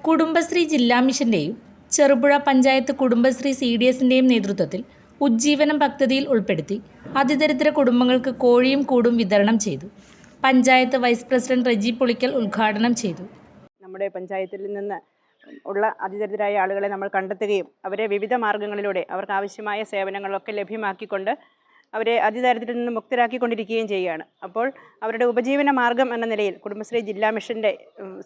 കുടുംബശ്രീ ജില്ലാ മിഷന്റെയും ചെറുപുഴ പഞ്ചായത്ത് കുടുംബശ്രീ CDSന്റെയും നേതൃത്വത്തിൽ ഉജ്ജീവനം പദ്ധതിയിൽ ഉൾപ്പെടുത്തി അതിദരിദ്ര കുടുംബങ്ങൾക്ക് കോഴിയും കൂടും വിതരണം ചെയ്തു. പഞ്ചായത്ത് വൈസ് പ്രസിഡന്റ് റെജി പുളിക്കൽ ഉദ്ഘാടനം ചെയ്തു. നമ്മുടെ പഞ്ചായത്തിൽ നിന്ന് ഉള്ള അതിദരിദ്രരായ ആളുകളെ നമ്മൾ കണ്ടെത്തുകയും അവരെ വിവിധ മാർഗ്ഗങ്ങളിലൂടെ അവർക്ക് ആവശ്യമായ സേവനങ്ങളൊക്കെ ലഭ്യമാക്കിക്കൊണ്ട് അവരെ അതിദാരിദ്ര്യത്തിൽ നിന്ന് മുക്തരാക്കിക്കൊണ്ടിരിക്കുകയും ചെയ്യുകയാണ്. അപ്പോൾ അവരുടെ ഉപജീവന മാർഗ്ഗം എന്ന നിലയിൽ കുടുംബശ്രീ ജില്ലാ മിഷൻ്റെ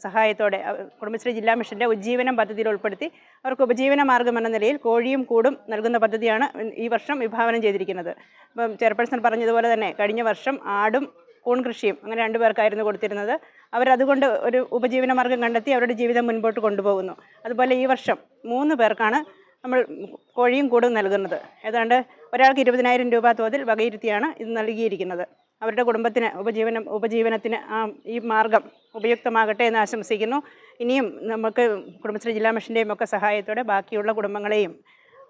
സഹായത്തോടെ കുടുംബശ്രീ ജില്ലാ മിഷൻ്റെ ഉജ്ജീവനം പദ്ധതിയിൽ ഉൾപ്പെടുത്തി അവർക്ക് ഉപജീവന മാർഗ്ഗം എന്ന നിലയിൽ കോഴിയും കൂടും നൽകുന്ന പദ്ധതിയാണ് ഈ വർഷം വിഭാവനം ചെയ്തിരിക്കുന്നത്. ഇപ്പം ചെയർപേഴ്സൺ പറഞ്ഞതുപോലെ തന്നെ കഴിഞ്ഞ വർഷം ആടും കൂൺ കൃഷിയും അങ്ങനെ 2 പേർക്കായിരുന്നു കൊടുത്തിരുന്നത്. അവരതുകൊണ്ട് ഒരു ഉപജീവന മാർഗ്ഗം കണ്ടെത്തി അവരുടെ ജീവിതം മുൻപോട്ട് കൊണ്ടുപോകുന്നു. അതുപോലെ ഈ വർഷം 3 പേർക്കാണ് നമ്മൾ കോഴിയും കൂടും നൽകുന്നത്. ഏതാണ്ട് ഒരാൾക്ക് 20,000 രൂപ തോതിൽ വകയിരുത്തിയാണ് ഇത് നൽകിയിരിക്കുന്നത്. അവരുടെ കുടുംബത്തിന് ഉപജീവനത്തിന് ഈ മാർഗം ഉപയുക്തമാകട്ടെ എന്ന് ആശംസിക്കുന്നു. ഇനിയും നമുക്ക് കുടുംബശ്രീ ജില്ലാ മിഷൻ്റെയും ഒക്കെ സഹായത്തോടെ ബാക്കിയുള്ള കുടുംബങ്ങളെയും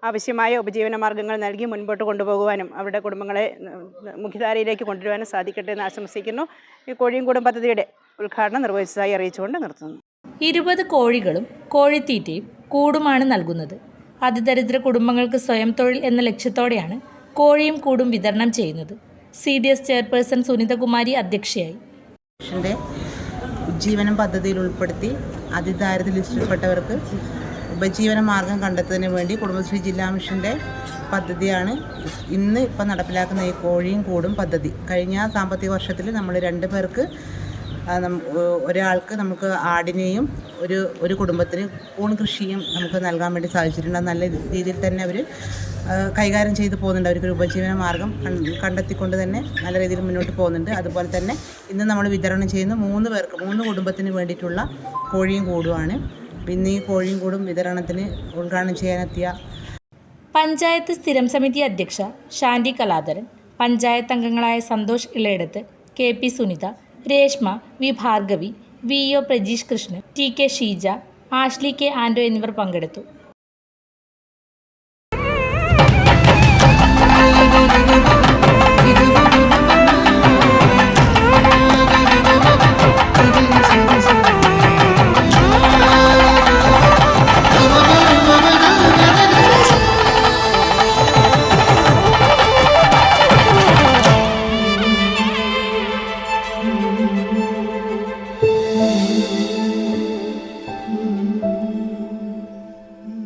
ആവശ്യമായ ഉപജീവന മാർഗ്ഗങ്ങൾ നൽകി മുൻപോട്ട് കൊണ്ടുപോകുവാനും അവരുടെ കുടുംബങ്ങളെ മുഖ്യധാരയിലേക്ക് കൊണ്ടുവരാനും സാധിക്കട്ടെ എന്ന് ആശംസിക്കുന്നു. ഈ കോഴിയും കൂടും പദ്ധതിയുടെ ഉദ്ഘാടനം നിർവഹിച്ചതായി അറിയിച്ചുകൊണ്ട് നിർത്തുന്നു. 20 കോഴികളും കോഴിത്തീറ്റയും കൂടുമാണ് നൽകുന്നത്. അതിദരിദ്ര കുടുംബങ്ങൾക്ക് സ്വയം തൊഴിൽ എന്ന ലക്ഷ്യത്തോടെയാണ് കോഴിയും കൂടും വിതരണം ചെയ്യുന്നത്. CDS ചെയർപേഴ്സൺ സുനിതകുമാരി അധ്യക്ഷയായി. ഉജ്ജീവനം പദ്ധതിയിൽ ഉൾപ്പെടുത്തി അതിദാരിദ്ര്യ ലിസ്റ്റിൽപ്പെട്ടവർക്ക് ഉപജീവന മാർഗം കണ്ടെത്തുന്നതിന് വേണ്ടി കുടുംബശ്രീ ജില്ലാ മിഷൻ്റെ പദ്ധതിയാണ് ഇപ്പം നടപ്പിലാക്കുന്ന ഈ കോഴിയും കൂടും പദ്ധതി. കഴിഞ്ഞ സാമ്പത്തിക വർഷത്തിൽ നമ്മൾ 2 പേർക്ക് ഒരാൾക്ക് നമുക്ക് ആടിനെയും ഒരു കുടുംബത്തിന് കൂൺ കൃഷിയും നമുക്ക് നൽകാൻ വേണ്ടി സാധിച്ചിട്ടുണ്ട്. നല്ല രീതിയിൽ തന്നെ അവർ കൈകാര്യം ചെയ്ത് പോകുന്നുണ്ട്. അവർക്കൊരു ഉപജീവന മാർഗ്ഗം കണ്ടെത്തിക്കൊണ്ട് തന്നെ നല്ല രീതിയിൽ മുന്നോട്ട് പോകുന്നുണ്ട്. അതുപോലെ തന്നെ ഇന്ന് നമ്മൾ വിതരണം ചെയ്യുന്ന 3 പേർക്ക് 3 കുടുംബത്തിന് വേണ്ടിയിട്ടുള്ള കോഴിയും കൂടുമാണ്. പിന്നെ ഈ കോഴിയും കൂടും വിതരണത്തിന് ഉദ്ഘാടനം ചെയ്യാനെത്തിയ പഞ്ചായത്ത് സ്ഥിരം സമിതി അധ്യക്ഷ ഷാൻഡി കലാധരൻ, പഞ്ചായത്ത് അംഗങ്ങളായ Santhosh Ilayadath, KP Sunitha, Reshma, V Bhargavi, VO Prajeesh Krishnan, TK Sheeja, Ashly K Ando എന്നിവർ പങ്കെടുത്തു.